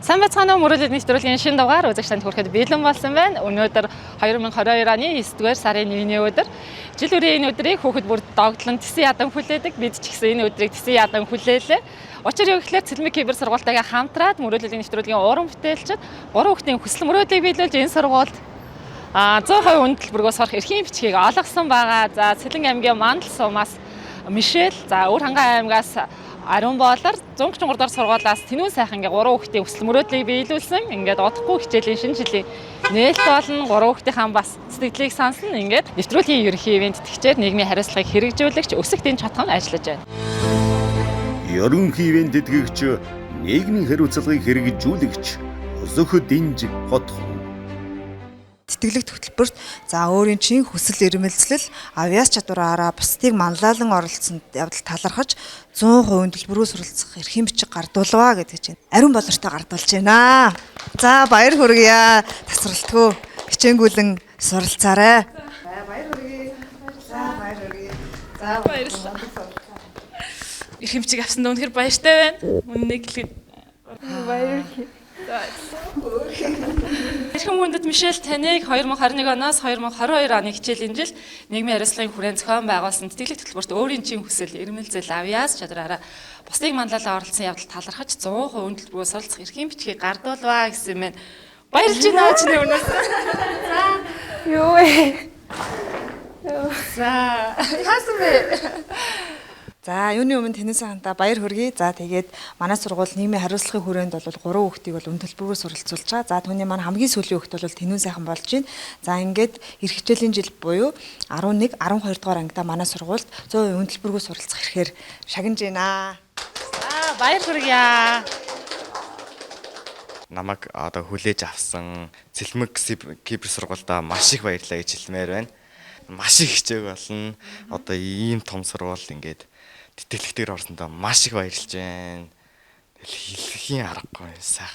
Сайн байцгаана уу мөрөөлөд нэвтрүүлгийн шинэ дугаар үзэгч танд хүрэхэд бэлэн болсон байна. Өнөөдөр 2022 оны 9-р сарын 1-ний өдөр. Жил үрийн энэ өдрийг хүүхэд бүр догтлон тэсэн ядан хүлээдэг. Бид ч гэсэн энэ өдрийг тэсэн ядан хүлээлээ. Учир юу гэхээр Цэлмэг кибер сургуультайгаа хамтраад мөрөөлөдийн нэвтрүүлгийн уран бүтээлчид 3 хүүхдийн хүсэл мөрөөдлийг биелүүлж энэ сургуульд 100% үн төлбөргөө сурах эрхийн бичгийг олгосон байгаа. За Цэлэн аймгийн Мандал сумаас Мишель, за Өвөр хангай аймгаас Ариун Боолор 133 дахь сургуулиас Тэнүүн сайхан ингээ 3 хүүхдийн хүсэл мөрөөдлийг биелүүлсэн. Ингээд удахгүй хичээлийн шинэ жилийн нээлт болно. 3 хүүхдийнхаа бас сэтгэлийг сансан. Ингээд нэвтрүүлгийн ерөнхий ивент тэгчээр нийгмийн хариуцлагыг хэрэгжүүлэгч Өсөгтийн чатган ажиллаж байна. Ерөнхий ивент тэтгэгч нийгмийн хариуцлагыг хэрэгжүүлэгч Өсөгт Динж хотхон тэтгэлэг хөтөлбөрт за өөрийн чин хүсэл эрмэлзлэл авьяас чадвараараа бусдыг манлайлан оролцсонд явдал талархаж 100% төлбөрөөр суралцах эрхийн бичиг гардуулваа гэдэг чинь ариун болортой гардуулж байна. За баяр хүргье. Тасралтгүй хичээнгүйлэн суралцаарай. Баяр хүргье. За баяр хүргье. За баярлалаа. Эрхийн бичиг авсан дөө үнэхээр баяртай байна. Үннийг хэлэхэд баярлалаа. Эрхэм хүндэт Мишель таныг 2021 оноос 2022 оны хичээлийн жил нийгмийн хариуцлагын хүрээнд зохион байгуулсан тэтгэлэг хөтөлбөрт өөрийн чин хүсэл эрмэлзэл авьяас чадвараараа бусдыг манлайлан оролцсон явдал талархаж 100% үн төлбөрөөр суралцах эрхийн бичгийг гардуулваа гэсэн мэн баярлж байна ч нүүнээс. За юу вэ? За хаасан бэ? За юуны өмнө Тэнүүн сайхантаа баяр хүргэе. За тэгээд манай сургууль нийгмийн хариуцлагын хүрээнд бол 3 хүүхдийг бол үн төлбөрөөр суралцуулж байгаа. За түүний маань хамгийн сүүлийн хүүхд бол Тэнүүн сайхан болж байна. За ингээд эх хичээлийн жил буюу 11, 12 дугаар ангидаа манай сургуульд 100% үн төлбөрөөр суралцах эрхээр шагнаж байна. За баяр хүргье. Намайг одоо хүлээж авсан Цэлмэг кибер сургуульдаа маш их баярлалаа гэж хэлмээр байна. Маш их хичээг болно. Одоо ийм том сургууль ингээд тэтгэлэгтэр орсондоо маш их баярлж байна. Хэлхийн аргагүй сайх.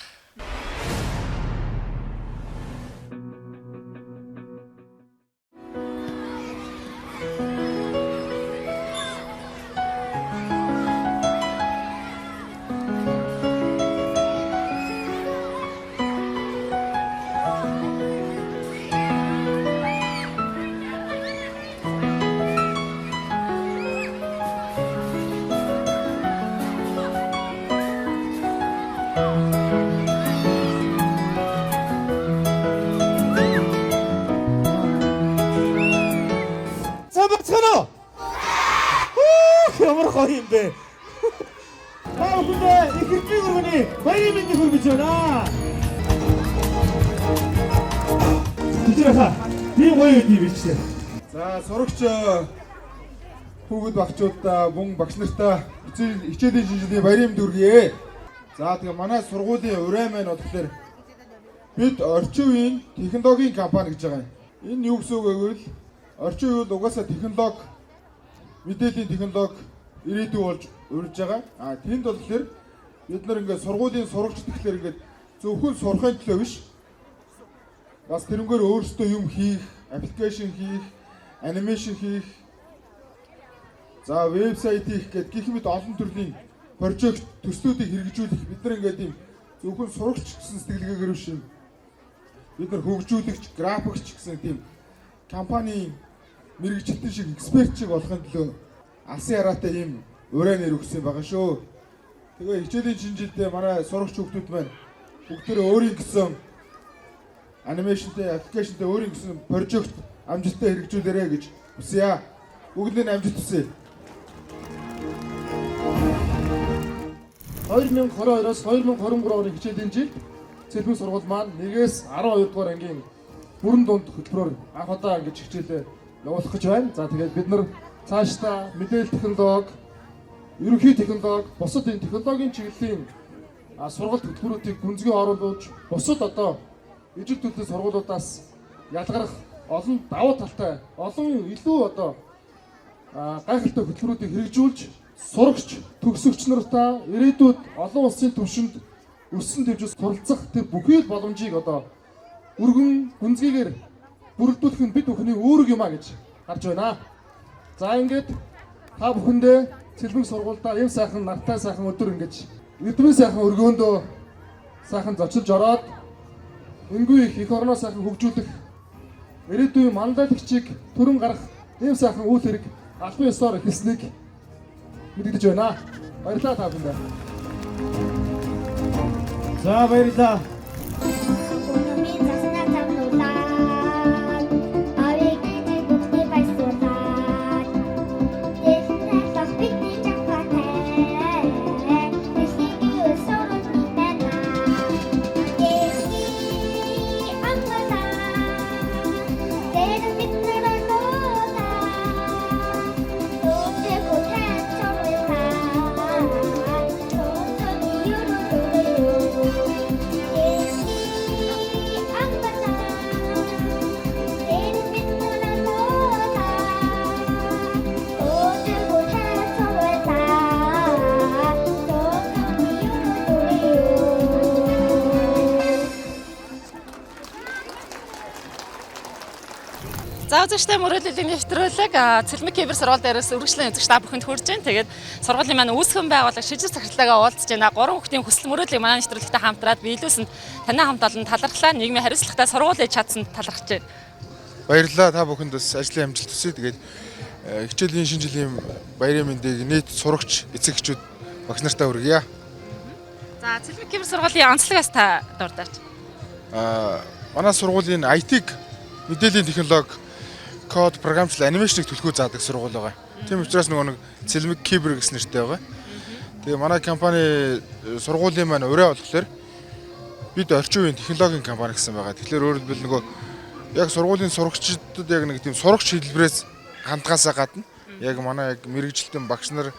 Ямар гоё юм бэ? Та бүхэндээ их хэрэг өргөний баярын мэндийг хүргэж байна. Тэжээха би гоё юм бичээ. За сурагч хүүхэд багчуудаа мөн багш нартаа хичээлийн шинжилгээний баярын мэнд хүргэе. За тэгээ манай сургуулийн урай маань болохоор бид орчин үеийн технологийн компани гэж байгаа юм. Энэ юу гэсэн үг вэ гэвэл орчин үед угаасаа технологи мэдээллийн технологи ирээдүй болж урьж байгаа. Тэнд болохоор бид нар ингээд сургуулийн сурагч тэгэхээр ингээд зөвхөн сурахын төлөө биш. Бас тэрнгээр өөрсдөө юм хийх, аппликейшн хийх, анимашн хийх, за вебсайт хийх гэдэг гэх мэт олон төрлийн прожект төслүүдийг хэрэгжүүлэх бид нар ингээд юм зөвхөн сурагч гэсэн сэтгэлгээгээр биш юм. Бид нар хөгжүүлэгч, графикч гэсэн тийм компани мэрэгчлэн шиг эксперт шиг болохын төлөө алсын яраатай ийм урай нэр өгсөн байгаа шүү. Тэгээ хичээлийн шинэ жилдээ манай сурагч хүүхдүүд маань бүгдээ өөрийн гэсэн анимашнтэй, аппликейшнтэй өөрийн гэсэн прожект амжилттай хэрэгжүүлээрэй гэж хүсье. Бүгдний амжилт хүсье. 2022-оос 2023 оны хичээлийн жилд Цэлмэг сургууль маань 1-ээс 12 дугаар ангийн бүрэн дунд хөтөлбөрөөр анх удаа ингэж хичээлээ явуулах гэж байна. За тэгээд бид нар цаашдаа мэдээлэл технологи, ерөнхий технологи, бусад энэ технологийн чиглэлийн сургалт хөтөлбөрүүдийг гүнзгий оруулж, бусад одоо ижил төлөвлөсөн сургуулиудаас ялгарах олон давуу талтай, олон илүү одоо гайхалтай хөтөлбөрүүдийг хэрэгжүүлж, сурагч, төгсөгч нартаа ирээдүйд олон улсын түвшинд өссөн дэвжиж суралцах тэр бүхий л боломжийг одоо өргөн гүнзгийгээр бүрэлдүүлэх нь бид бүхний үүрэг юм а гэж харж байна. За ингээд та бүхэндээ Цэлмэг сургуультай ийм сайхан нартай сайхан өдөр ингэж эрдмийн сайхан өргөөндөө сайхан зочилж ороод энгүй их орноо сайхан хөгжүүлэх ирээдүйн манлайлагчийг төрөн гарах ийм сайхан үйл хэрэг албан ёсоор эхэлснийг мэдэгдэж байна. Баярлалаа та бүхэндээ. За баярлалаа. За үзэгчтэй мөрөөллийн нэвтрүүлэг Цэлмэг Кибер сургууль дээрээс үргэлжлэн үзэгч та бүхэнд хүрж байна. Тэгээд сургуулийн маань үүсгэн байгууллага шижиг захиралтайгаа уулзж байна. 3 хүүхдийн хүсэл мөрөөдлийг манай нэвтрүүлэгтэй хамтраад биелүүлсэнд танай хамт олон талархлаа. Нийгмийн хариуцлагатай сургуулийг чадсанд талархаж байна. Баярлалаа та бүхэнд бас ажлын амжилт хүсье. Тэгээд хичээлийн шинэ жилийн баярын мэндийг нийт сурагч эцэг эхчүүд багш нартаа хүргье. За Цэлмэг Кибер сургуулийн онцлогоос та дурдаач. Манай сургуулийн IT-г мэдээллийн технологи, код, програмчлал, анимашныг төлхөө заадаг сургууль байгаа. Тийм учраас нэг Цэлмэг Кибер гэсэн нэртэй байгаа. Тэгээ манай компани сургуулийн маань ураа болохоор бид орчин үеийн технологийн компани гэсэн байгаа. Тэгэхээр өөрөөр хэлбэл нөгөө яг сургуулийн сурагчдад яг нэг тийм сурагч хэлбэрээс хандгаасаа гадна яг манай яг мэрэгжилтэн багш нар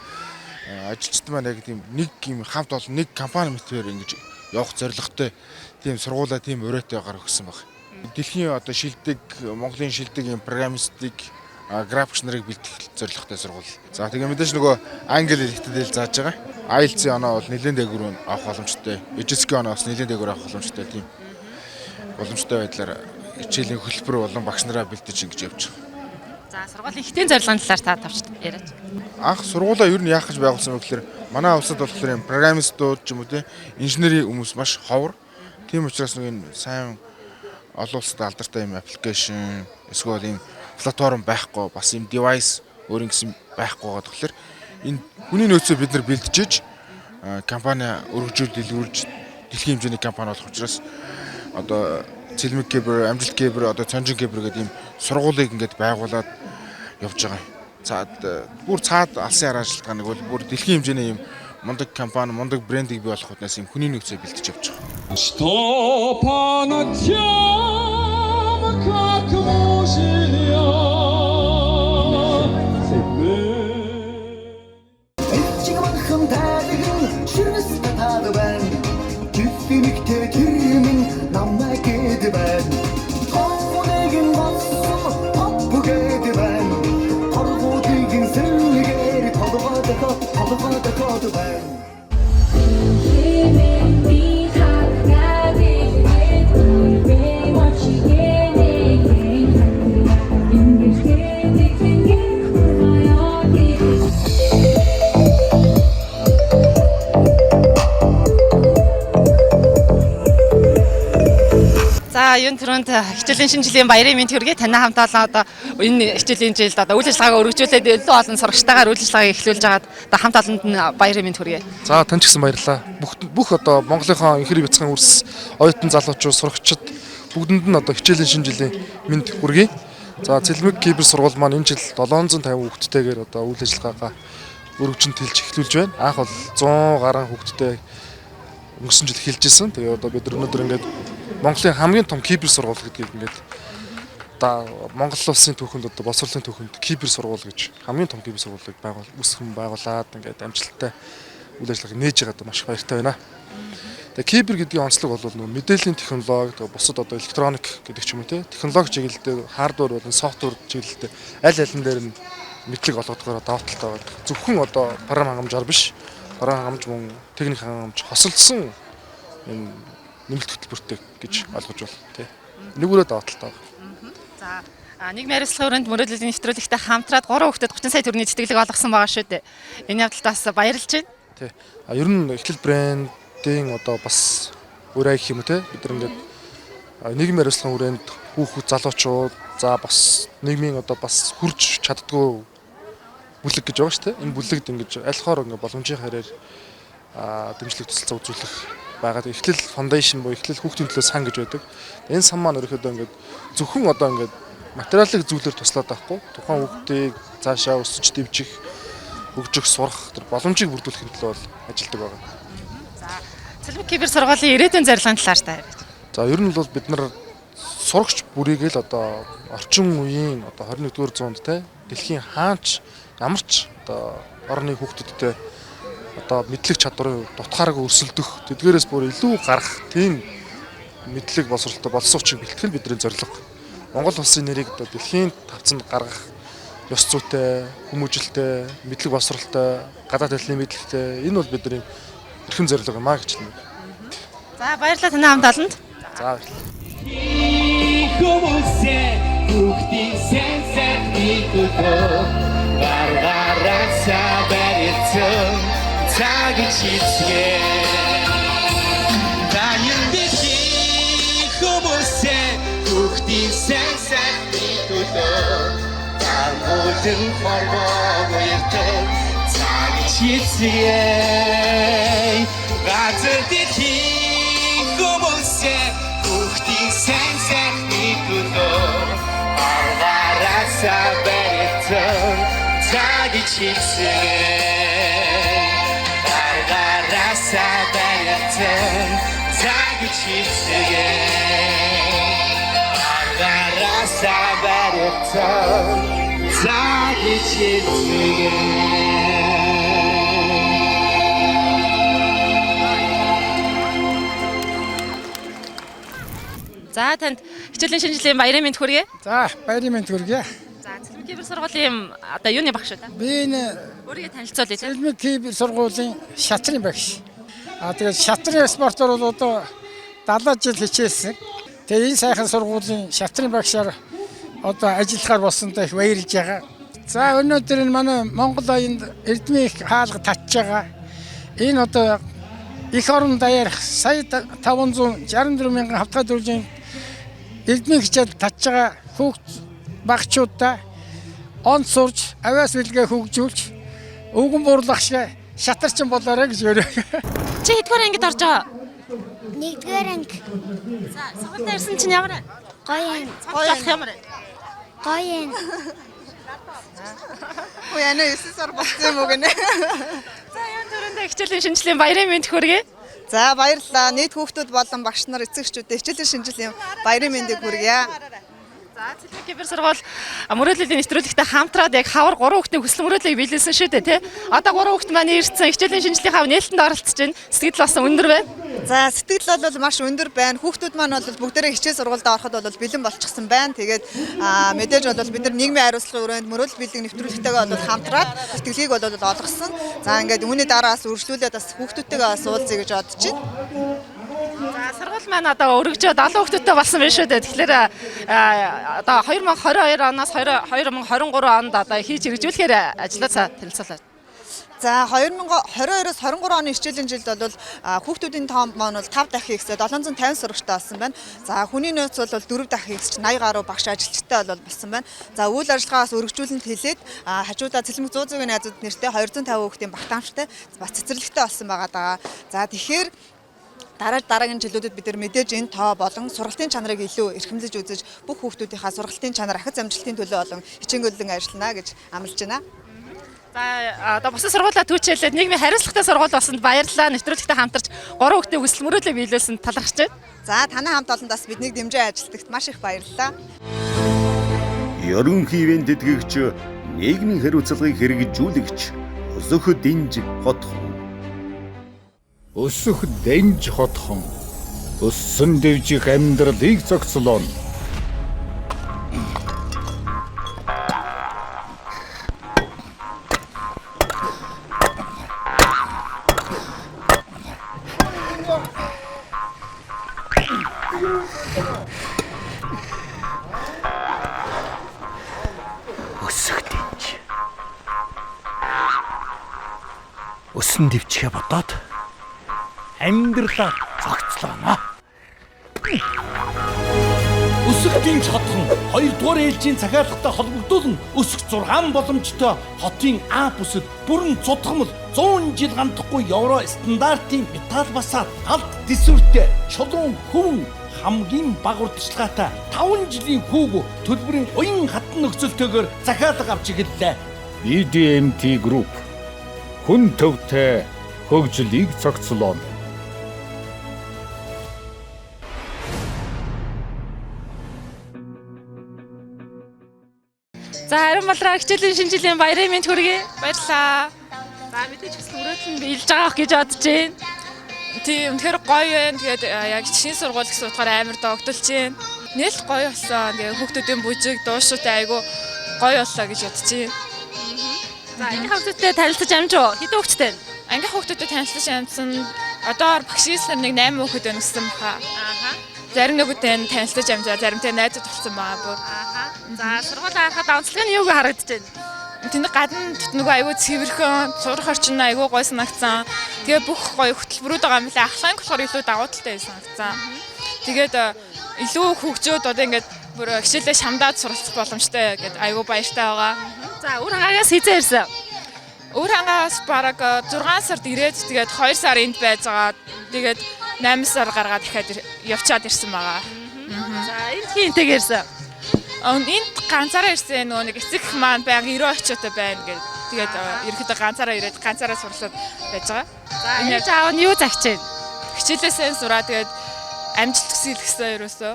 ажилчид маань яг тийм нэг юм хамт олон нэг компани мэтээр ингэж явах зорилготой тийм сургуулаа тийм ураатай гаргах гэсэн баг. Дэлхийн одоо шилдэг, Монголын шилдэг юм программистыг, графикч нарыг бэлтгэх зорилготой сургууль. За тэгээ мэдээж нөгөө англи хэлтэй зааж байгаа. IELTS-ийн оноо бол нэлээд дээгүүр авах боломжтой. HSK оноос нэлээд дээгүүр авах боломжтой тийм боломжтой байдлаар хичээлийн хөтөлбөр болон багш нараа бэлдэж ингэж явж байгаа. За сургуулийн хитийн зорилгын талаар та тавч яриач. Анх сургуулаа ер нь яах гэж байгуулсан бэ гэхээр манай улсад болохоор юм программистууд ч юм уу тийм инженерийн хүмүүс маш ховор. Тийм учраас нэг энэ сайн олон улсад алдартай юм аппликейшн эсвэл юм платформ байхгүй бас юм девайс өөр ингэсэн байхгүй байгаа тэгэхээр энэ хүний нөөцөө бид нар бэлдэж компани өргөжүүл дэлгүүрж дэлхийн хэмжээний компани болох учраас одоо Цэлмэг Кибер, Амжилт Кибер, одоо Цонжин Кибер гэдэг ийм сургуулийг ингээд байгуулад явж байгаа. Бүр цаад алсын арга ажиллагаа нэг бол бүр дэлхийн хэмжээний ийм мундаг компани, мундаг брендийг бий болох хүнээс ийм хүний нөөцөө бэлдэж явж байгаа. Что по ночам, как мужья, Эцэгманхан тайлгын ширнэс татаад байна. Жүфимэгтэй тэр минь намайг гээд байна. Гонхоныгэн болсон поппгээд байна. Хоргуудын сэрнэгээр толгойд байна. За юун түрүүнд хичээлийн шинэ жилийн баярын мэнд хүргэе. Танай хамт олон одоо энэ хичээлийн жилд одоо үйл ажиллагаагаа өргөжүүлээд илүү олон сурагчтайгаар үйл ажиллагааг эхлүүлж байгаад одоо хамт олонд нь баярын мэнд хүргэе. За тань ч гэсэн баярлалаа. Бүх одоо Монголынхаа инхэр бяцхан үрс оюутан залуучууд сурагчид бүгдэнд нь одоо хичээлийн шинэ жилийн мэнд хүргэе. За Цэлмэг Кибер сургууль маань энэ жил 750 хүүхдтэйгээр одоо үйл ажиллагаагаа өргөжин тэлж эхлүүлж байна. Анх бол 100 гаруй хүүхдтэй өнгөрсөн жил эхэлжсэн. Тэгээ одоо бид өнөөдөр ингээд Монголын хамгийн том кибер сургууль гэдгийг ингээд Монгол улсын түүхэнд одоо боловсролын түүхэнд кибер сургууль гэж хамгийн том кибер сургуулийг байгуулад ингээд амжилттай үйл ажиллагааг нээж байгаад маш их баяртай байна. Тэгээ кибер гэдгийн онцлог бол нөгөө мэдээллийн технологи, бусад одоо электроник гэдэг ч юм уу технологи чиглэлдээ хардвер болон софтвер чиглэлдээ аль алин дээр нь мэдлэг олгодгоор давталтай байдаг. Зөвхөн одоо програм хангамжаар биш, програм хангамж мөн техник хангамж хосолдсон энэ нэмэлт хөтөлбөртэй гэж ойлгож байна тий. Нэгүрээ давталтай байна. За нийгмийн хариуцлагын өрөөнд мөрөөдлийн нэвтрүүлэгтэй хамтраад 3 хүүхдэд 30 сая төгрөгийн тэтгэлэг олгосон байгаа шүү дээ. Энэ явдалд бас баярлж байна. Тий. Ер нь эхлэл брендийн одоо бас ураа гэх юм уу те бид нар ингээд нийгмийн хариуцлагын хүрээнд хүүхэд залуучууд за бас нийгмийн одоо бас хүрж чаддгүй бүлэг гэж байгаа шүү дээ. Энэ бүлэгд ингэж альхоор ингээд боломжийн хараар дэмжлэг тусалцаа үзүүлэх байгаа. Эхлэл фондашн буюу эхлэл хүүхдийн төлөө сан гэж байдаг. Энэ сан маань ерөөхдөө ингээд зөвхөн одоо ингээд материалын зүйлээр туслаад байхгүй. Тухайн хүүхдийг цаашаа өсөж дэвжих, хөгжих, сурах тэр боломжийг бүрдүүлэхин төлөө бол ажилладаг байгаа. За цэлмэг кибер сургуулийн ирээдүйн зорилгын талаар та яриач. За ер нь бол бид нар сурагч бүрийг л одоо орчин үеийн одоо 21-р зуунд те дэлхийн хаач ямарч одоо орны хүүхдүүдтэй одоо мэдлэг чадварын дутгаараа өрсөлдөх тэдгээрээс бүр илүү гарах тийм мэдлэг боловсролтой боловсруучийг бэлтгэх нь бидний зорилго. Монгол улсын нэрийг одоо дэлхийн тавцанд гаргах ёс зүйтэй, хүмүүжлтэй, мэдлэг боловсролтой, гадаад хэлний мэдлэгтэй энэ бол бидний эрхэм зорилго юм аа гэж хэлнэ. За баярлалаа таны хамт олонд. За баярлалаа. Хүмүүсээ бүгдийг сэнсэт битүүтөө гаргараасаа барилцсан цагийн чицгээ Таян дэхи хүмүүсээ бүгдийг сэнсэт битүүтөө Амбулын хорвоо уяртай цагийн чицгээ Газар дэхи хүмүүсээ бүгдийг сэнсэт битүүтөө Аргараасаа барилцсан цагийн чицгээ Аргараасаа барилцсан цагийн чицгээ Аргараасаа барилцсан цагийн чицгээ За танд хичээлийн шинэ жилийн баярын мэнд хүргэе. За баярын мэнд хүргэе. За цэлмэг кибер сургуулийн одоо юуны багш вэ та? Би энэ Өөрийгөө танилцуулъя. Цэлмэг кибер сургуулийн шатрын багш. Тэгээд шатрын спортоор бол одоо 70 жил хичээсэн. Тэгээд энэ сайхан сургуулийн шатрын багшаар одоо ажиллахаар болсондоо их баярлж байгаа. За өнөөдөр энэ манай Монгол аянд эрдмийн хаалга татж байгаа. Энэ одоо их орон даяарх сая 564 мянган хавтгай дөрвийн эрдмийн хичээл татж байгаа хүүхд багчуудаа он сурж, авиас билгээ хөгжүүлж, өвгөн буурлах шиг шатарчин болоорой гэж өрөө. Чи хэдгээр ангид орж байгаа? 1-р анги. За сургуультай ирсэн чинь ямар вэ? Гоё. Цогцолох ямар вэ? Гоё. Ой яна 9 сар болсон юм уу гэнэ. За энэ төрөндөө хичээлийн шинжилгээний баярын мэнд хүргэе. За баярлалаа. Нийт хүүхдүүд болон багш нар эцэгчүүдээ хичээлийн шинжилгээ баярын мэндийг хүргье. За цэлмэг кибер сургууль мөрөөдлийн нэвтрүүлэгтээ хамтраад яг хавар 3 хүүхдийн хүсэл мөрөөдлийг биелүүлсэн шүү дээ тий. Одоо 3 хүүхд маань ирсэн хичээлийн шинжилгээнийхаа нээлтэнд оролцож байна. Сэтгэл бас өндөр байна. За сэтгэл бол маш өндөр байна. Хүүхдүүд маань бол бүгдээрээ хичээл сургуульд ороход бол бэлэн болчихсон байна. Тэгээд мэдээж бол бид нар нийгмийн хариуцлагын хүрээнд мөрөөдөл биелдэг нэвтрүүлэгтэйгээ бол хамтраад сэтгэлийг бол олгосон. За ингээд үүний дараас үргэлжлүүлээд бас хүүхдүүдтэйгээ бас уулзъя гэж бодож байна. За сургууль маань одоо өргөжөө 70 хүүхдүүдтэй болсон байна шүү дээ. Тэгэхээр одоо 2022 оноос 2023 онд одоо хийж хэрэгжүүлэхээр ажиллаа танилцуулаад. За 2022-оос 23 оны хичээлийн жилд бол хүүхдүүдийн тоон маань бол 5 дахин ихсээд 750 сурагчтай болсон байна. За хүний нөөц бол 4 дахин ихсэж 80 гаруй багш ажилчтай бол болсон байна. За үйл ажиллагаас өргөжүүлэлт хэлээд хажуудаа цэлмэг 100% найзууд нэртэй 250 хүүхдийн багтаамжтай бас цэцэрлэгтэй болсон байгаа даа. За тэгэхээр дараагийн жилүүдэд бид нар мэдээж энэ тоо болон сургалтын чанарыг илүү эрхэмлэж үзэж бүх хүүхдүүдийнхаа сургалтын чанар ахиц амжилтын төлөө болон хичээнгүйлэн ажиллана гэж амлаж байна. За одоо бусад сургуулаа түүчээлээд нийгмийн хариуцлагатай сургууль болсонд баярлалаа. Нэвтрүүлэгтээ хамтарч 3 хүүхдийн хүсэл мөрөөдлийг биелүүлсэнд талархаж байна. За танай хамт олондоос биднийг дэмжиж ажилтгад маш их баярлалаа. Ерөнхий тэтгэгч, нийгмийн хариуцлагыг хэрэгжүүлэгч Өсөх Дэнж Хотхон. Өсөх Дэнж Хотхон өссөн дэвжих амьдралыг зохицлоо. Өсөх Дэнж. Өссөн дэвжихээ бодоод амьдралаа зогцлоо. Өсөлтийн чадхан 2 дугаар ээлжийн захиалгатай холбогдуулан өсөх 6 боломжтой хотын А бүсэд бүрэн цутгамал 100 жил гандахгүй евро стандартын металл басаад алт дисүртэй чулуун хөвөн хамгийн бага урдчилгаатай 5 жилийн хүүг төлбөрийн уян хатан нөхцөлтэйгээр захиалга авч игэллээ. BDMT Group хүн төвтэй хөгжлийг цогцлоо. За харин болроо хичээлийн шинэ жилийн баярын мэнд хүргэе. Баярлалаа. За мэдээж бас өрөөдөл нь биелж байгаа гэж бодож байна. Тийм үнэхээр гоё байна. Тэгээд яг шинэ сургууль гэсэн утгаараа амар догдолж байна. Нээлт гоё болсон. Тэгээд хүүхдүүдийн бүжиг, дуушуутай айгу гоё боллоо гэж бодож байна. За ангийн хүүхдүүдтэй танилцаж амжуу. Хэдэн хүүхдтэй вэ? Ангийн хүүхдүүдэд танилцаж амжсан одоор багшийн нэг 8 хүүхэд байна гэсэн баха. Ааха. Зарим нэгүтэй танилцаж амжаа, заримтай найзууд болсон байгаа бүр. Ааха. За сургуулаа харахад онцлог нь юуг харагдаж байна? Тэнд гадна нөгөө айгүй цэвэрхэн, сурах орчин айгүй гоё санагдсан. Тэгээ бүх гоё хөтөлбөрүүд байгаа юм лээ. Ахлын болохоор илүү давуу талтай санагдсан. Тэгээд илүү хөгжөөд одоо ингээд бүр хичээлээ шамдаад суралцах боломжтой гэдэг айгүй баяртай байгаа. За өөр хангаас хизээ ирсэн? Өөр хангаас бараг 6 сард ирээд тэгээд 2 сар энд байж байгаа. Тэгээд 8 сар гаргаад дахиад явчаад ирсэн байгаа. За энд хинтэйг ирсэн? Энд ганцаараа ирсэн нөгөө нэг эцэг маань байнга 90 очиотой байна гэдэг. Тэгээд ерөөхдөө ганцаараа ирээд ганцаараа сурлаад байж байгаа. За энэ аав нь юу загч вэ? Хичээлээсээ сураа тэгээд амжилт хүсэл гэсэн ерөөсөө.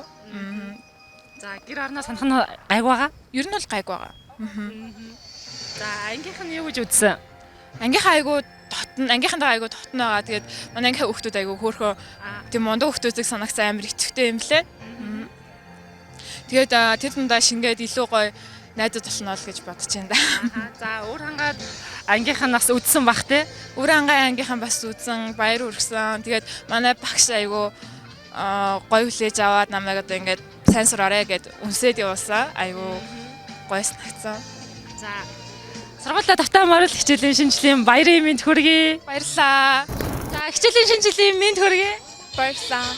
За гэр орноо санах нь гайг байгаа? Ер нь бол гайг байгаа. За ангийнх нь юу гэж үзсэн? Ангийнхаа айгуу дотн, ангийнхандаа айгуу дотн байгаа. Тэгээд манай ангийнхаа хүүхдүүд айгуу хөөхөө тийм мундаг хүүхдүүдийг санагцсан амар итгэвтэй юм лээ. Тэгээд тэр дундаа шингээд илүү гоё найзууд болно л гэж бодож байна да. За өөр хангаад ангийнхан бас үдсэн бах те. Өөр хангаа ангийнхан бас үдсэн, баяр хүргэсэн. Тэгээд манай багш айгуу гоё хүлээж аваад намайг одоо ингээд сайн сураарэ гэд үнсээд явуулсан. Айгуу гоё санагдсан. За сургуулаа давтаа морил хичээлийн шинэ жилийн баярын мэнд хүргэе. Баярлалаа. За хичээлийн шинэ жилийн мэнд хүргэе. Баярлалаа.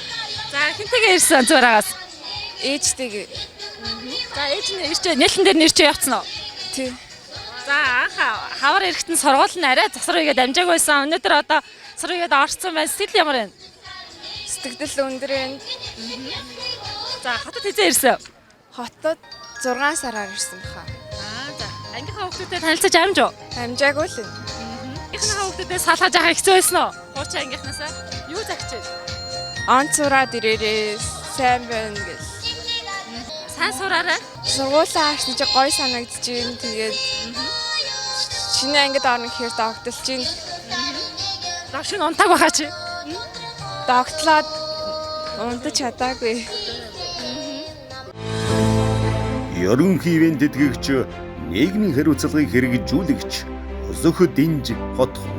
За хинтэйгээ ирсэн зурагаас? Ээжтэйгээ. За ээж нь ирчээ, нээлтэн дээр нэрчээ явцсан уу? Тий. За хавар эрэхтэн сургууль нь арай засвар игээд амжааг байсан. Өнөөдөр одоо засвар игээд орцсон байна. Сэтгэл ямар байна? Сэтгэл өндөр байна. За хотод хизээ ирсэн? Хотод 6 сараар ирсэн баха. За ангийнхаа хүүхдүүдэд танилцаж амжуу? Амжаагүй л. Ихнийхээ хүүхдүүдээс салгаж авах хэцүү байсан уу? Хуучин ангийнхнаасаа юу загч вэ? Онцураад ирээрээ сайн байна гэж. Сайн сураарай. Сургуулаа харсан чи гоё санагдаж байна. Тэгээд шинэ ангид орно гэхээр догтлж байна. Догш нь унтааг баха чи? Догтлоод унтаж чадаагүй. Ерөнхий тэтгэгч, нийгмийн хариуцлагыг хэрэгжүүлэгч Өсөх Динж Хотхон.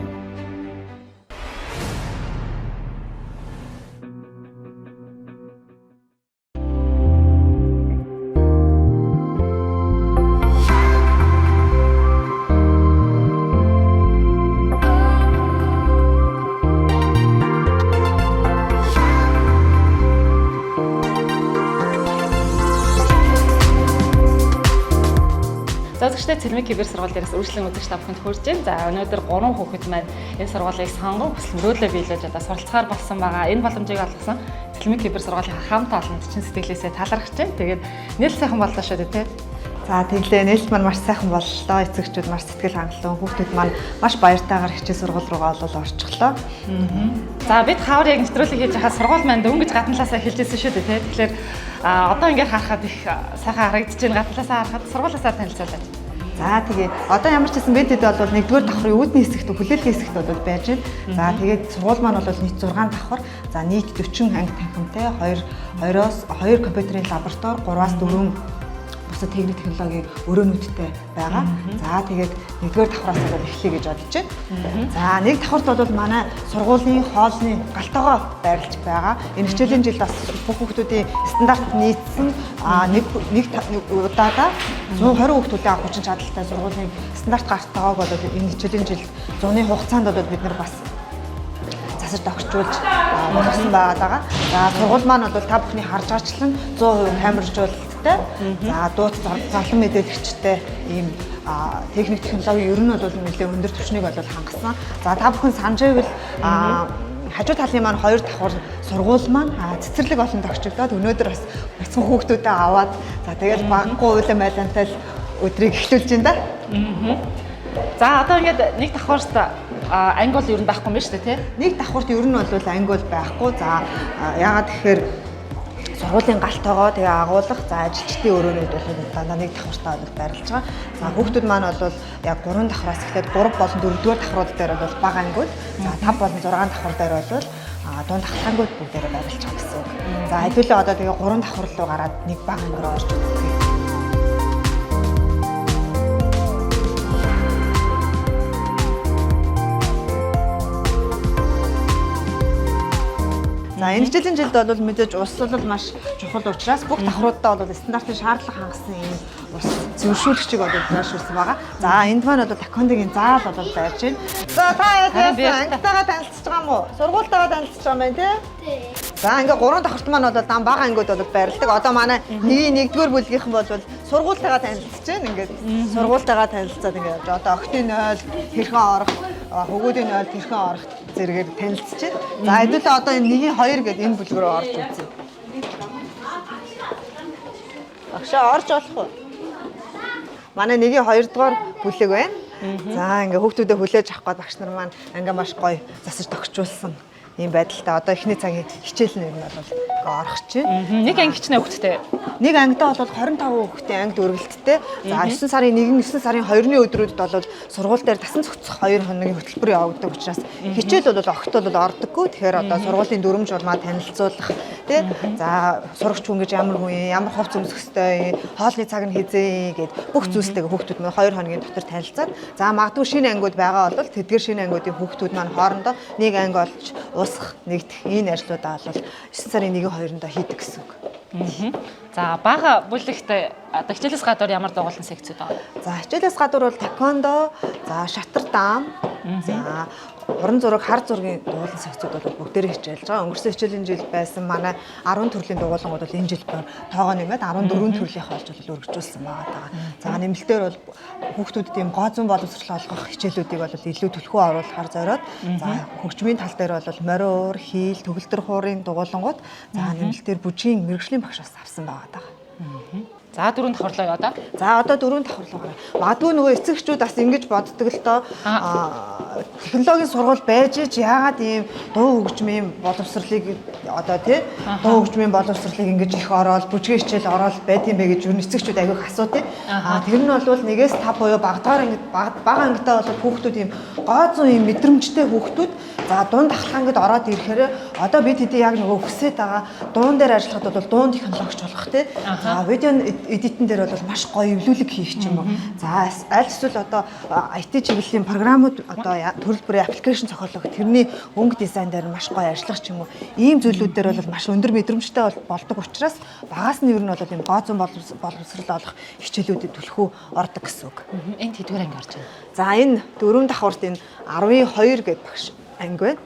Зөвхөн цэлмэг кибер сургууль дээрээс үргэлжлэн үзэгч та бүхэнд хүрж байна. За өнөөдөр 3 хүүхэд маань энэ сургуулийг сонгон хүсэл мөрөөдлөө биелүүлж одоо суралцахаар болсон байгаа. Энэ боломжийг олгосон цэлмэг кибер сургуулийн хамт олонд чин сэтгэлээсээ талархаж байна. Тэгээд нээлт сайхан боллоо шүү дээ, тий. За тэглээ нээлт маань маш сайхан боллоо. Эцэгчүүд маш сэтгэл хангалуун, хүүхдүүд маань маш баяртайгаар хичээл сургууль руугаа орчихлоо. За бид хавар яг нэвтрүүлэг хийж байхад сургууль маань дөнгөж гадналаасаа хэлжсэн шүү дээ, тий. Тэгэхээр одоо ингээд харахад их сайхан харагдаж байна. Гадналаасаа харахад сургуулиасаа танилцуулаад. За тэгээ одоо ямар ч гэсэн бид бол 1-р давхрын үүдний хэсэгт хүлээлгийн хэсэгт бол байж байна. За тэгээд сургууль маань бол нийт 6 давхар. За нийт 40 анги танхимтай, 2 компьютерийн лаборатори, 3-аас 4 бусад техник технологийн өрөөнүүдтэй байгаа. За тэгээд 1-р давхраас бол эхлэе гэж бодож байна. За нэг давхарт бол манай сургуулийн хоолны галтойгоо байрлаж байгаа. Энэ хичээлийн жилд бас бүх хүүхдүүдийн стандарт нийцсэн нэг удаадаа 120 хүүхдүүдээ авах хүчин чадалтай сургуулийн стандарт галтойгоог бол энэ хичээлийн жилд зуны хугацаанд бол бид нар бас засаж тогтчулж болгосон байгаа. За сургууль маань бол та бүхний харж байгаачлан 100% камержуулалттай. За дууц зарлан мэдээлэгчтэй ийм техник технологи ер нь бол нэлээд өндөр түвшнийг бол хангасан. За та бүхэн санаж байвал хажуу талын маань 2 давхар сургууль маань цэцэрлэг олон тогтчогдоод өнөөдөр бас бяцхан хүүхдүүдэд аваад за тэгээд баггүй уйлан байлантай өдрийг эхлүүлж байна да. За одоо ингээд нэг давхарт анги бол ер нь байхгүй юм байна шүү дээ тий. Нэг давхарт ер нь бол анги бол байхгүй. За яагаад тэгэхээр сургуулийн галтойгоо тэгээ агуулах за ажилчдын өрөөнүүд бол дандаа нэг давхартаа бол байрлаж байгаа. За хүүхдүүд маань бол яг 3 давхраас эхлээд 3 болон 4-р давхрууд дээр бол бага ангиуд, за 5 болон 6 давхар дээр бол дунд хахлаангууд бүгдээрээ байрлаж байгаа гэсэн үг. За хэдүүлээ одоо тэгээ 3 давхар руу гараад нэг бага анги руу орж ирдэг. За энэ хичээлийн жилд бол мэдээж ус бол маш чухал учраас бүх давхруудаа бол стандартын шаардлага хангасан ийм ус зөвшөөрлөгчийг бол заашуулсан байгаа. За энд маань бол такондогийн заал бол байж байна. За та ангитайгаа танилцж байгаа юм уу? Сургуультайгаа танилцж байгаа юм байна тий? За ингээ 3 давхарт маань бол дан бага ангиуд бол байрладаг. Одоо манай нэгдүгээр бүлгийнхэн бол сургуультайгаа танилцж байна. Ингээд сургуультайгаа танилцаад ингээ явж. Одоо октийн 0 хэрхэн орох, хөгөөдийн 0 хэрхэн орох зэрэгээр танилцж байна. За хэдүүлээ одоо энэ 1-2 гэдэг энэ бүлэг рүү орж үзье. Агшаа орж болох уу? Манай 1-2 дугаар бүлэг байна. За ингээ хүүхдүүдэд хүлээж авах гээд багш нар маань ингээ маш гоё засаж тогтчулсан ийм байдалтай. Одоо эхний цагийн хичээл нь бол орох чинь. Нэг анги хичнээн хүүхдтэй. Нэг ангидаа бол 25 хүүхдийн ангид өргөлттэй. За 9 сарын 1, 9 сарын 2-ны өдрүүдэд бол сургууль дээр тасан цогцох 2 хоногийн хөтөлбөр явагддаг учраас хичээл бол огт бол ордоггүй. Тэгэхээр одоо сургуулийн дүрмж улмаа танилцуулах тий. За сурагч хүн гэж ямар хүн юм, ямар хувц өмсөх ёстой, хоолны цаг нь хизээ гэд бүх зүйлстэйг хүүхдүүд маань 2 хоногийн дотор танилцаад за магадгүй шинэ ангиуд байгаа бол тэдгээр шинэ ангиудын хүүхдүүд маань хоорондоо нэг анги олж уусгах нэгдэх энэ ажлуудаа бол 9 сарын 1-2-нд хийдэг гэсэн үг. За бага бүлэгт одоо хичээлээс гадуур ямар дугуулсан секцүүд байгаа? За хичээлээс гадуур бол такондо, за шатар даам, за уран зураг, хар зургийн дугуулсан секцүүд бол бүгдээрээ хичээлж байгаа. Өнгөрсөн хичээлийн жил байсан манай 10 төрлийн дугуулангууд бол энэ жил тоогоо нэмээд 14 төрлийнх олж өргөжүүлсэн байгаа. За нэмэлтээр бол хүүхдүүдэд ийм гоо зүүн боловсрол олгох хичээлүүдийг бол илүү түлхүү оруулахар зориод за хөгжмийн тал дээр бол мориор, хийл, төгөлдөр хуурын дугуулангууд за нэмэлтээр бүжгийн мэргэжлийн багшаас авсан байгаа. За 4 давхарлаа одоо. За одоо 4 давхарлаа гараа. Магадгүй нөгөө эцэгчүүд бас ингэж боддог л доо. Технологийн сургууль байж ич яагаад ийм дуу хөгжмийн боловсролыг одоо тий дуу хөгжмийн боловсролыг ингэж их ороод бүжгийн хичээл ороод байд юм бэ гэж юу эцэгчүүд аягүй асуух тий. Тэр нь бол 1-5 буюу бага ангитай бол хүүхдүүд ийм гоо зүүн ийм мэдрэмжтэй хүүхдүүд за дунд ахлаангад ороод ирэхээр одоо бид хэдий яг нөгөө хүсээд байгаа дуун дээр ажиллахад бол дуун технологич болох тий. За видео эдитэн дээр бол маш гоё эвлүүлэг хийх ч юм уу. За аль эсвэл одоо IT чиглэлийн програмууд одоо төрөл бүрийн аппликейшн зохиолох тэрний өнгө дизайн дээр маш гоё ажиллах ч юм уу. Ийм зүйлүүд дээр бол маш өндөр мэдрэмжтэй болдог учраас багаас нь ер нь бол ийм гоо зүүн боловсрол олох хичээлүүдэд түлхүү ордог гэсэн үг. Энд хэдгээр анги орж байна? За энэ 4 давхарт энэ 12 гэдэг багш анги байна.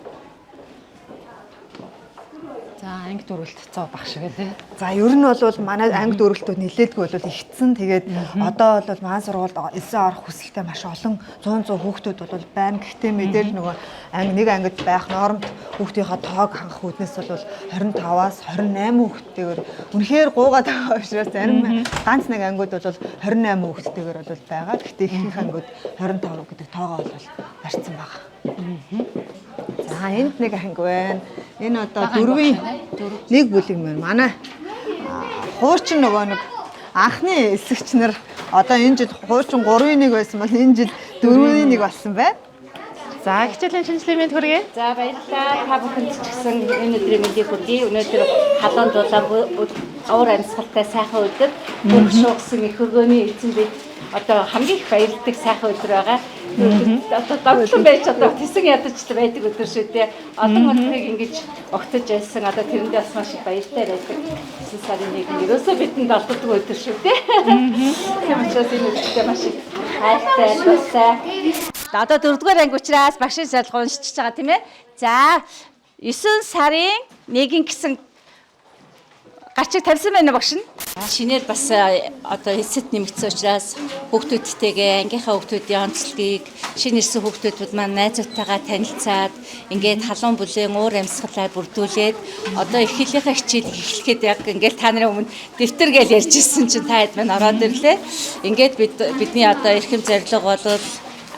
За анги дөрвөлт 100 багш гэдэг. За ер нь бол манай анги дөрвөлтүүд нэлээдгүй бол ихсэн. Тэгээд одоо бол маань сургуульд элсэн орох хүсэлтэй маш олон 100 хүүхдүүд бол байна. Гэхдээ мэдээж нөгөө нэг ангид байх нормд хүүхдийнхээ тоог хангах үүднээс бол 25-аас 28 хүүхдтэйгээр үнэхээр гуугаад байгаа учраас зарим ганц нэг ангиуд бол 28 хүүхдтэйгээр бол байгаа. Гэхдээ ихэнх ангиуд 25 гэдэг тоогоо бол барьсан байгаа. За энд нэг анги байна. Энэ одоо 4-ийн нэг бүлэг мэн. Манай хуурчин нөгөө нэг анхны эсэгч нар одоо энэ жил хуурчин 3-ийн 1 байсан бол энэ жил 4-ийн 1 болсон байна. За хичээлийн шинжилгээ мэд хүргэе. За баярлалаа. Та бүхэнд ч гэсэн энэ өдрийн мэндийг хүргэе. Өнөөдөр халуун дулаан уур амьсгалтай сайхан өдөр. Бүх шуугсан их хөргөөний эзэн бид одоо хамгийн их баярлдаг сайхан өдөр байгаа. Одоо догтлон байж одоо тэсэн ядаж байдаг өдөр шүү дээ. Олон улсыг ингэж огтж байсан. Одоо тэрэндээ бас маш их баяртай байдаг. 9 сарын 1-нд ерөөсөө бидэнд олддог өдөр шүү дээ. Тийм учраас энэ өдөртөө маш их хайртай тусаа. Одоо 4-р анги учраас багшийн шалгуу уншиж байгаа тийм ээ. За 9 сарын 1 гэсэн гарчиг тавьсан байна багш нь. Шинээр бас одоо эсэт нэмэгдсэн учраас хүүхдүүдтэйгээ ангийнхаа хүүхдүүдийн онцлогийг шинэ ирсэн хүүхдүүд маань найзуудтайгаа танилцаад ингээд халуун бүлээн уур амьсгалаар бүрдүүлээд одоо их хэлийнхаа хичээлийг эхлэхэд яг ингээд та нарын өмнө дэвтэр гээл ярьж ирсэн чинь та хэд маань ороод ирлээ. Ингээд бидний одоо эрхэм зорилго бол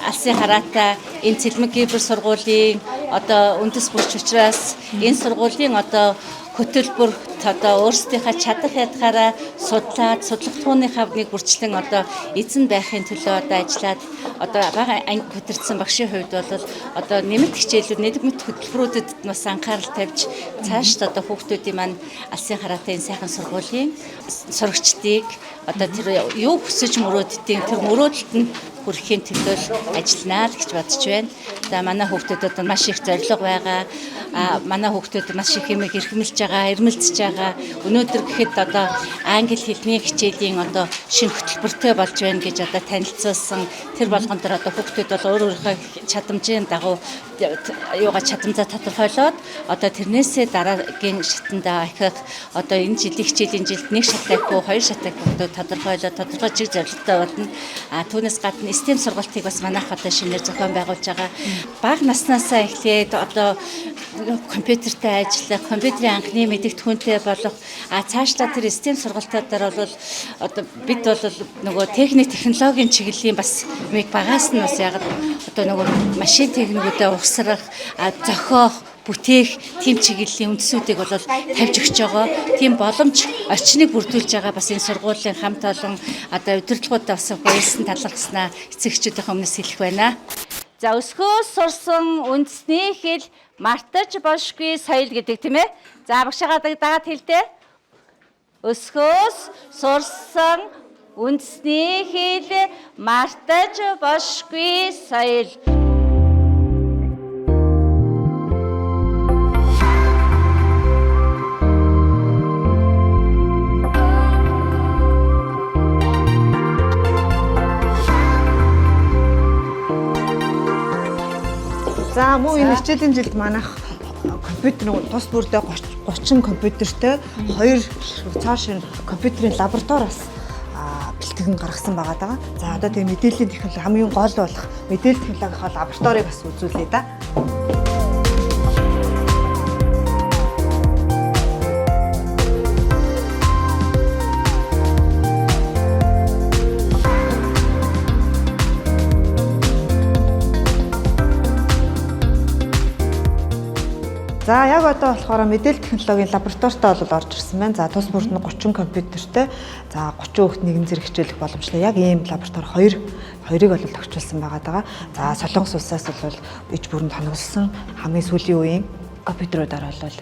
алсын хараатай энэ цэлмэг кибер сургуулийн одоо үндэс бүрч учраас энэ сургуулийн одоо хөтөлбөр одоо өөрсдийнхээ чадах ядгаараа судлаад судалгаатууныхаа нэг бүрчлэн одоо эзэн байхын төлөө одоо ажиллаад одоо бага анги хөтөрсөн багшийн хувьд бол одоо нэмэлт хичээлүүд нийгмийн хөтөлбөрүүдэд бас анхаарал тавьж цаашд одоо хүүхдүүдийн маань алсын хараатай энэ сайхан сургуулийн сурагчдыг одоо тэр юу хүсэж мөрөөддөг тэр мөрөөдөлд нь хүрэхийн төлөө ажилланаа л гэж бодож байна. За манай хүүхдүүдэд маш их зорилго байгаа. Манай хүүхдүүд маш их юм эрхэмлж байгаа, эрмэлзэж байгаа. Өнөөдөр гэхэд одоо англи хэлний хичээлийн одоо шинэ хөтөлбөртэй болж байна гэж одоо танилцуулсан. Тэр болгон дээр одоо хүүхдүүд бол өөрийнхөө чадамжийн дагуу юугаа чадамжаа тодорхойлоод одоо тэрнээсээ дараагийн шатанд ахих одоо энэ жилийн хичээлийн жилд нэг шат ахиу, хоёр шат ахиу тодорхойлоод тодорхой чиг зорилттой болно. Түүнээс гадна STEM сургалтыг бас манайх одоо шинээр зохион байгуулж байгаа. Бага наснаасаа эхлээд одоо компьютертэй ажиллах, компьютерийн анхны мэдээлэлтэй болох цаашлаа тэр STEM сургалтуудаар бол одоо бид бол нөгөө техник технологийн чиглэлийн бас нэг багаас нь бас яг одоо нөгөө машин техникүүдэд ухсрах, зохиох, бүтээх тийм чиглэлийн үндсүүдийг бол тавьж өгч байгаа. Тийм боломж орчныг бүрдүүлж байгаа бас энэ сургуулийн хамт олон одоо удирдлагуудаа бас баярлсан талархснаа эцэгчүүдийн өмнөөс хэлэх байна. За өсгөөс сурсан үндэсний хэл мартаж болшгүй соёл гэдэг тийм ээ. За багшаагаа дагаад хэлдэ. Өсгөөс сурсан үндэсний хэл мартаж болшгүй соёл. За мөн энэ хичээлийн жилд манайх компьютер тус бүрдээ 30 компьютертэй 2 цааш нь компьютерийн лабораториас бэлтгэн гаргасан байгаа даа. За одоо тийм мэдээллийн технологи хамгийн гол болох мэдээлэл технологийн лабораторийг бас үзүүлээ да. За яг одоо болохоор мэдээлэл технологийн лабораторитой бол орж ирсэн байна. За тус бүрд нь 30 компьютертэй за 30 хүүхэд нэгэн зэрэг хичээлэх боломжтой. Яг ийм лаборатори хоёрыг бол тохижуулсан байгаа даа. За Солонгос улсаас бол иж бүрэн тоноглосон хамгийн сүүлийн үеийн компьютеруудаар бол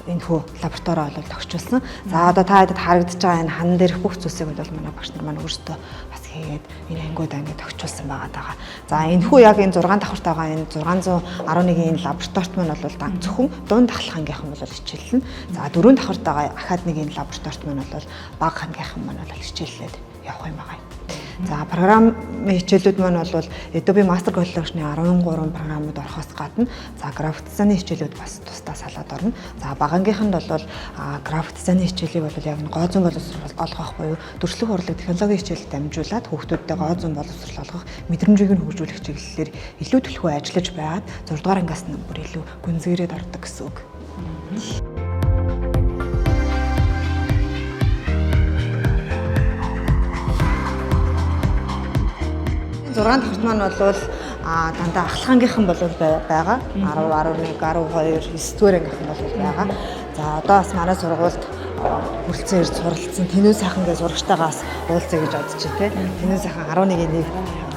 энэ хүү лаборатори бол тохижуулсан. За одоо та хэд харагдаж байгаа энэ хан дээрх бүх зүйлсийг бол манай багш нар маань өөрсдөө бас хийгээд энэ ангиуд ингээд тохижуулсан байгаа даа. За энэ хүү яг энэ 6 давхартай байгаа энэ 611-ийн энэ лабораторит маань бол зөвхөн дунд дахлах ангийнхан бол хичээлнэ. За 4 давхартай байгаа ахаад нэг энэ лабораторит маань бол бага ангийнхан маань бол хичээллээд явах юм байгаа. За программын хичээлүүд маань бол Adobe Master Collection-ы 13 програмууд орохоос гадна за график дизайны хичээлүүд бас тусдаа салаад орно. За багангийнхэнд бол график дизайны хичээлийг бол яг гоо зүүн боловсрол олгох буюу төрөлх урлаг технологийн хичээлд дамжуулаад хүүхдүүдтэй гоо зүүн боловсрол олгох мэдрэмжийг нь хөгжүүлэх чиглэлээр илүү төлхөө ажиллаж байгаад 6 дугаар ангиас нь бүр илүү гүнзгийрээд ордог гэсэн үг. 6 давхарт маань бол дандаа ахлахангийнхан бол байгаа. 10, 11, 12, 9 дугаар ангийнхан бол байгаа. За одоо бас манай сургуульд хүрэлцэн ирж суралцсан Тэнүү сайхан гэж сурагчтайгаас уулзъя гэж бодож байна те. Тэнүү сайхан 11-ийн 1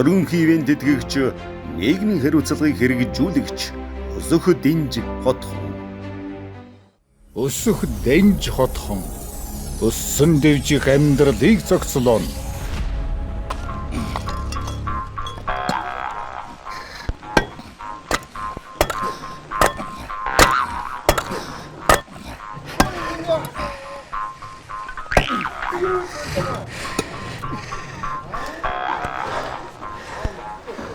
Ерөнхий ивент тэтгэгч нийгмийн хариуцлагыг хэрэгжүүлэгч Өсөх Дэнж Хотхон. Өсөх Дэнж Хотхон өссөн дэвжих амьдралыг зохицлоо.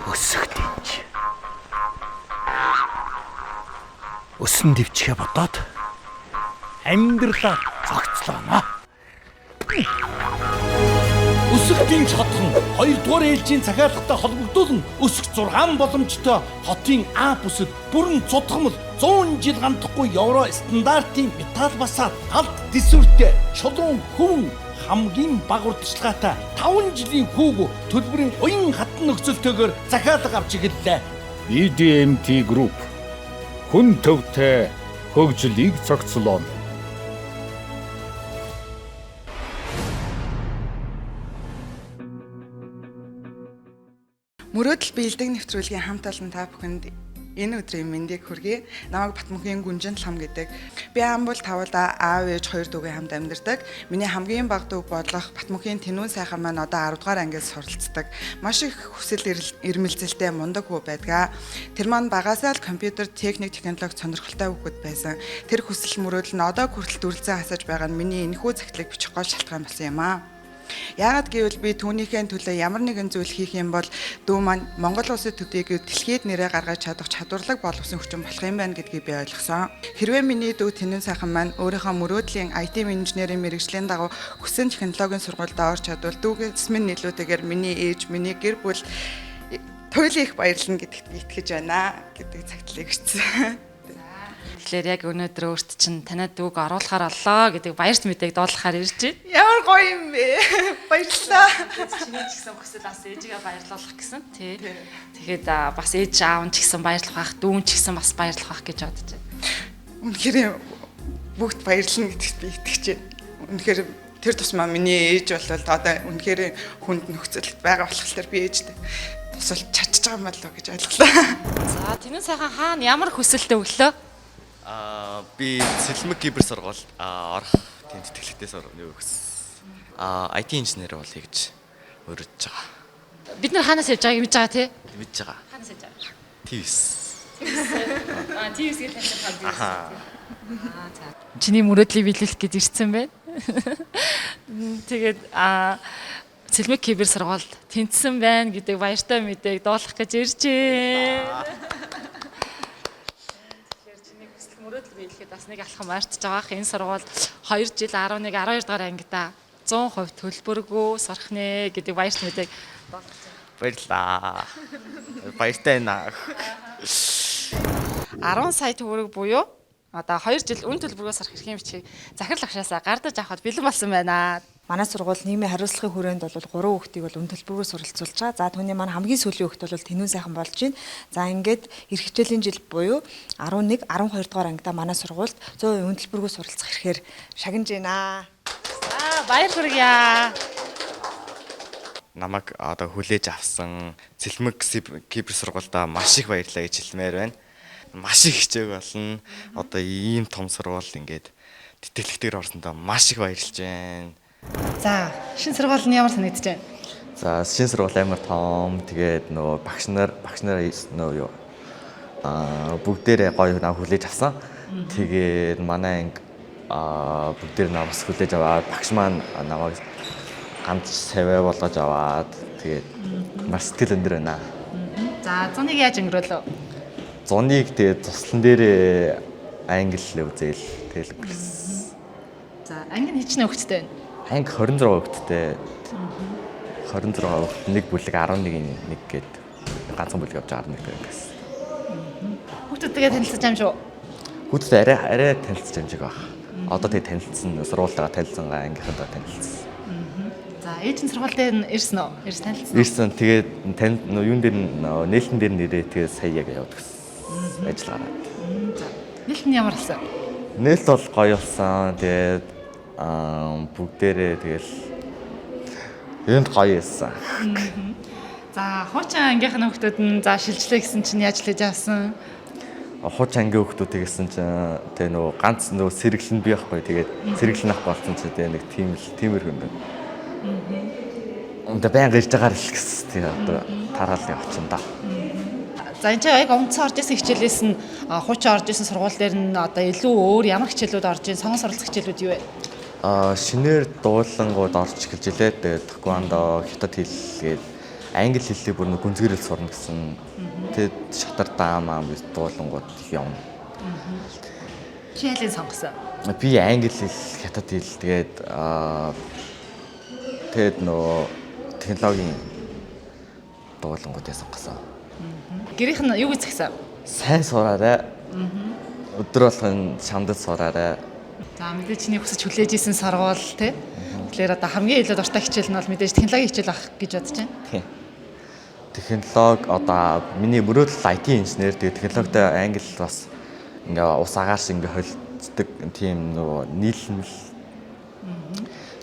Өсөх Дэнж. Өссөн дэвчгээ бодоод амьдралаа зохицлоо. Өсөх Дэнж Хотхон 2 дугаар ээлжийн захиалгатай холбогдуулан өсөх 6 боломжтой хотын А бүсэд бүрэн цутгамал 100 жил гандахгүй евро стандартын металл басаад галт дисүртэй чулуун хүн хамгийн бага урдчилгаатай 5 жилийн хүүг төлбөрийн уян хатан нөхцөлтэйгээр захиалга авч игэллээ. BDMT Group хүн төвтэй хөгжлийг зохицлоо. Мөрөөдөл биелдэг нэвтрүүлгийн хамт олон та бүхэнд энэ өдрийн мэндийг хүргэе. Намайг Батмөнхийн Гүнжин Лам гэдэг. Би Амбул тавуулда аав ээж хоёр дүүгээ хамт амьдардаг. Миний хамгийн бага дүү бодлого Батмөнхийн Тэнүүн сайхан маань одоо 10 дугаар ангиас суралцдаг. Маш их хүсэл эрмэлзэлтэй мундаг хүү байдаг. Тэр маань багасаа л компьютер, техник, технологи сонирхолтой хүүхэд байсан. Тэр хүсэл мөрөөдөл нь одоо хүртэл дүрлзэн хасаж байгаа нь миний энэхүү захидлыг бичих гол шалтгаан болсон юм аа. Яагаад гэвэл би түүнийхээ төлөө ямар нэгэн зүйл хийх юм бол дүү маань Монгол улсын төдийг дэлхийд нэрээ гаргаж чадах чадварлаг боловсон хүчин болох юм байна гэдгийг би ойлгосон. Хэрвээ миний дүү Тэнүүн сайхан маань өөрийнхөө мөрөөдлийн IT инженерийн мэргэжлийн дагуу хүссэн технологийн сургуульд орж чадвал дүүгээс минь илүүтэйгээр миний ээж, миний гэр бүл туйлын их баярлна гэдэгт би итгэж байна гэдэг цагтлыг өгсөн. Тэгэхээр яг өнөөдөр өөрт чинь танад дүүг оруулахаар оллоо гэдэг баярт мэдээг дуулахаар ирж байна. Ямар гоё юм бэ? Баярлалаа. Чиний ч гэсэн хүсэл бас ээжигээ баярлуулах гэсэн тий. Тэгэхэд бас ээж аав нь ч гэсэн баярлах байх, дүүн ч гэсэн бас баярлах байх гэж бодож байна. Үнэхээр бүгд баярлна гэдэгт би итгэж байна. Үнэхээр тэр тусмаа миний ээж болвол одоо үнэхээр хүнд нөхцөлд байгаа болохоор би ээжтэй тусалж чадчих байгаа юм болоо гэж ойлголоо. За Тэнүүн сайхан хаана ямар хүсэлтэй өглөө? Би Цэлмэг кибер сургуульд орох тийм тэтгэлэгтэй сургууль өгсөн. IT инженер болъё гэж өрөж байгаа. Бид нар хаанаас явж байгааг мэдж байгаа тий? Мэдж байгаа. Хаанаас явж байгаа? TVS. TVS гэж хэлсэн байна. За. Чиний мөрөөдлийг биелүүлэх гэж ирсэн байна. Тэгээд Цэлмэг кибер сургуульд тэнцсэн байна гэдэг баяртай мэдээг дуулах гэж ирж байна. Мөрөөдөл биелэхэд бас нэг алхам ойртож байгаа. Энэ сургуульд 2 жил 11 12 дугаар ангидаа 100% төлбөргүй сурах нэ гэдэг баярт мэдээг болгож байна. Баярлалаа. Баяртай байна. 10 сая төгрөг буюу одоо 2 жил үн төлбөргөө сурах эрхийн бичгийг захирал агшаасаа гардаж авахд бэлэн болсон байна. Манай сургууль нийгмийн хариуцлагын хүрээнд бол 3 хүүхдийг бол үн төлбөрөөр суралцуулж байгаа. За түүний маань хамгийн сүүлийн хүүхд бол Тэнүүн сайхан болж байна. За ингээд эх хичээлийн жил буюу 11, 12 дугаар ангидаа манай сургуульд 100% үн төлбөрөөр суралцах эрхээр шагнаж байна. За баяр хүргье. Намайг одоо хүлээж авсан Цэлмэг кибер сургуульдаа маш их баярлалаа гэж хэлмээр байна. Маш их хичээг болно. Одоо ийм том сургууль ингээд тэтгэлэгтэр орсондоо маш их баярлж байна. За шинэ сургууль нь ямар санагдаж байна? За шинэ сургууль амар том. Тэгээд нөгөө багш нар нөгөө юу бүгдээрээ гоё нам хүлээж авсан. Тэгээд манай анги бүгдээр намаас хүлээж аваад багш маань намайг ганц савэ болгож аваад тэгээд маш сэтгэл өндөр байна. За 100-ыг яаж өнгөрөөлөө? 100-ыг тэгээд туслан дээрээ англи үзэл тэгэл өнгөрсөн. За анги нь хичнээн хөвгттэй байна. Анги 26 хөвгттэй. 26 хөвгт нэг бүлэг 11-ийн 1 гээд ганцхан бүлэг авч 11 гэсэн. Хүүхдүүдтэйгээ танилцаж байгаа юм шүү. Хүүхдүүд арай танилцж амжиг баг. Одоо тэгээд танилцсан, сургуультайгаа танилцсан, ангийнхантайгаа танилцсан. За ээж нь сургууль дээр нь ирсэн үү? Ирсэн танилцсан. Ирсэн. Тэгээд юун дээр нээлтэн дээр нэрээ тэгээд сая яг яваад гэсэн. Ажиллагаа. За нээлт нь ямар болсон? Нээлт бол гоё болсон. Тэгээд бүгдээрээ тэгэл энд гоё байсан. За хуучин ангийнхны хүүхдүүд нь за шилжлээ гэсэн чинь яаж хийж авсан? Хуучин ангийн хүүхдүүдийг гэсэн чинь тэгээ нөгөө ганц нөгөө сэргэлэн би байхгүй. Тэгээд сэргэлэн авах болсон чинь тэгээ нэг тиймэрхүү юм байна. Баян ирж байгаа л гэсэн тэгээ одоо тараал явчихна да. За энэ чинь яг онцгой орж исэн хичээлээс нь хуучин орж исэн сургууль дээр нь одоо илүү өөр ямар хичээлүүд орж ийн сонгон суралцах хичээлүүд юу вэ? Шинээр дуулангууд орж эхэлж илээ. Тэгээд тэквондо, хятад хэл гээд англи хэллийг бүр нэг гүнзгийрэл сурна гэсэн. Тэгээд шатар даамаа гэж дуулангууд явна. Чи ялын сонгосон? Би англи хэл, хятад хэл тэгээд нөө технологийн дуулангуудыг сонгосон. Гэрийнх нь юу гэсэн? Сайн сураарай. Өдөр болгон шамдад сураарай. За мэдээж чиний хүсэж хүлээж исэн сургууль тий. Тэгэхээр одоо хамгийн илүү дуртай хичээл нь бол мэдээж технологийн хичээл авах гэж бодож байна. Тийм. Технологи одоо миний мөрөөдөл IT инженер. Тэгээд технологитой англи бас ингээ ус агаарш ингээ холцдог тийм нөгөө нийлмэл.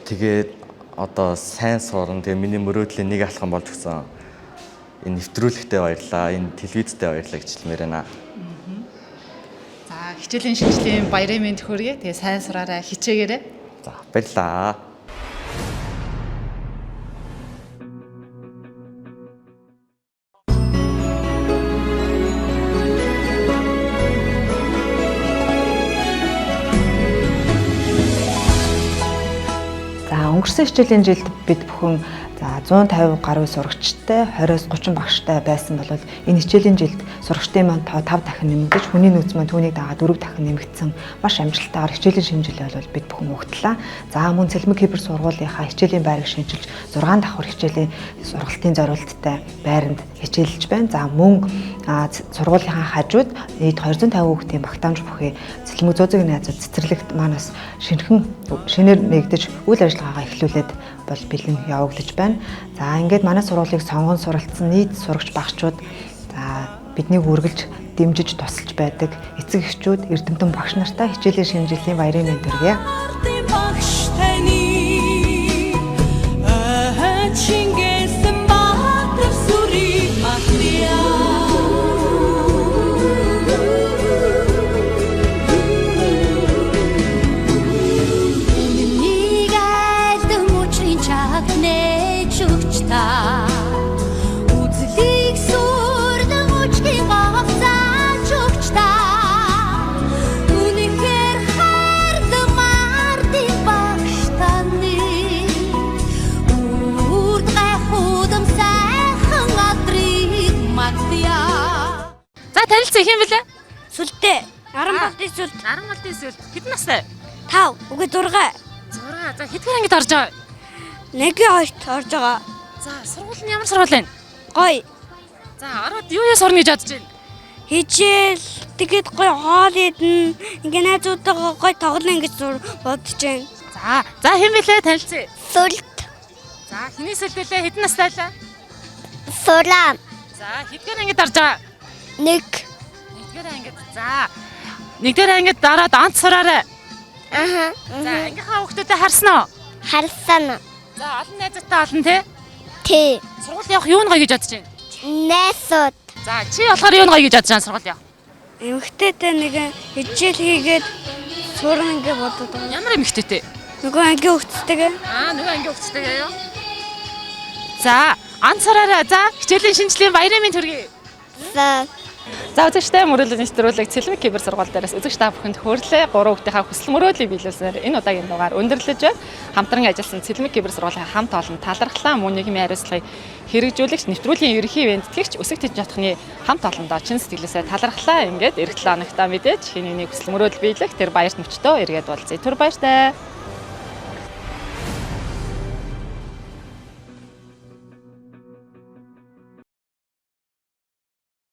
Тэгээд одоо сайн сурна. Тэгээд миний мөрөөдлийн нэг алхам болж гисэн. Энэ нэвтрүүлэгтээ баярлаа. Энэ телевизтэй баярлаа гэж хэлмээр байна. За хичээлийн шинжлэлийн баярын мэнд хүргэе. Тэгээ сайн сураарай, хичээгээрэй. За баярлаа. Өнгөрсөн хичээлийн жилд бид бүхэн 150 гаруй сурагчтай 20-30 багштай байсан бол энэ хичээлийн жилд сурагчдын маань 5 дахин нэмэгдэж хүний нөөц маань түүнийг дагаад 4 дахин нэмэгдсэн маш амжилттайгаар хичээлийн шинжилгээ бол бид бүхэн өгдлээ. За мөн Цэлмэг кибер сургуулийнхаа хичээлийн байрыг шинжилж 6 давхар хичээлийн сургалтын зорилттой байранд хичээлж байна. За мөн сургуулийнхаа хажууд нийт 250 хүүхдийн багтаамж бүхий Цэлмэг зүүзгийн найзууд цэцэрлэгт манаас шинээр нэгдэж үйл ажиллагаагаа эхлүүлээд бол бэлэн явагдаж байна. За ингээд манай сургуулийг сонгон суралцсан нийт сурагч багчууд биднийг үргэлж дэмжиж тусалж байдаг эцэг эхчүүд, эрдэмтэн багш нартай хичээлийн шинжилгээний баярын мэнд хүргэе. Хэм блэ? Сүлдээ. Арамбалтын сүлд. Арамбалтын сүлд. Хэдэн настай? 5. Үгүй 6. 6. За хэдгээр ангид орж байгаа? 1-2-т орж байгаа. За сургууль нь ямар сургууль вэ? Гоё. За ороод юу сурна гэж бодож байна? Хичээл тэгээд гоё хоол идэн ингээ найзуудтайгаа гоё тоглоно гэж бодож байна. За хэм блэ танилцъя? Сүлд. За хэний сүлд вэ? Хэдэн настай вэ? Сулам. За хэдгээр ангид орж байгаа? 1. За нэгдүгээр ангид дараад онц сураарай. За ангийнхаа хүүхдүүдэд харсан уу? Харсан. За олон найзтай олон тий? Тий. Сургууль явах юу нь гоё гэж бодож байна? Найсууд. За чи болохоор юу нь гоё гэж бодож байна сургууль явах? Эмэгтэйтэй нэг хичээл хийгээд сурна гэж бодод байгаа. Ямар эмэгтэйтэй? Нөгөө ангийн хүүхдтэйгээ. Нөгөө ангийн хүүхдтэйгээ юу? За онц сураарай. За хичээлийн шинжилгээний баярын мэнд хүргэе. За үзэгчтэй мөрөөдлийн нэвтрүүлэг Цэлмэг кибер сургууль дээрээс үзэгч та бүхэнд хүрэлээ. 3 хүүхдийнхаа хүсэл мөрөөдлийг биелүүлснээр энэ удаагийн дугаар өндөрлөж байна. Хамтран ажилласан Цэлмэг кибер сургуулийн хамт олон талархлаа мөн нийгмийн хариуцлагыг хэрэгжүүлэгч нэвтрүүлгийн ерөнхий вендтгэгч өсөг тэд жатхны хамт олондоо чин сэтгэлээсээ талархлаа. Ингээд эх 7 хоногтаа мэдээж хинийний хүсэл мөрөөдөл биелэх тэр баярт мөчтөө эргээд уулзъя. Түр баяртай.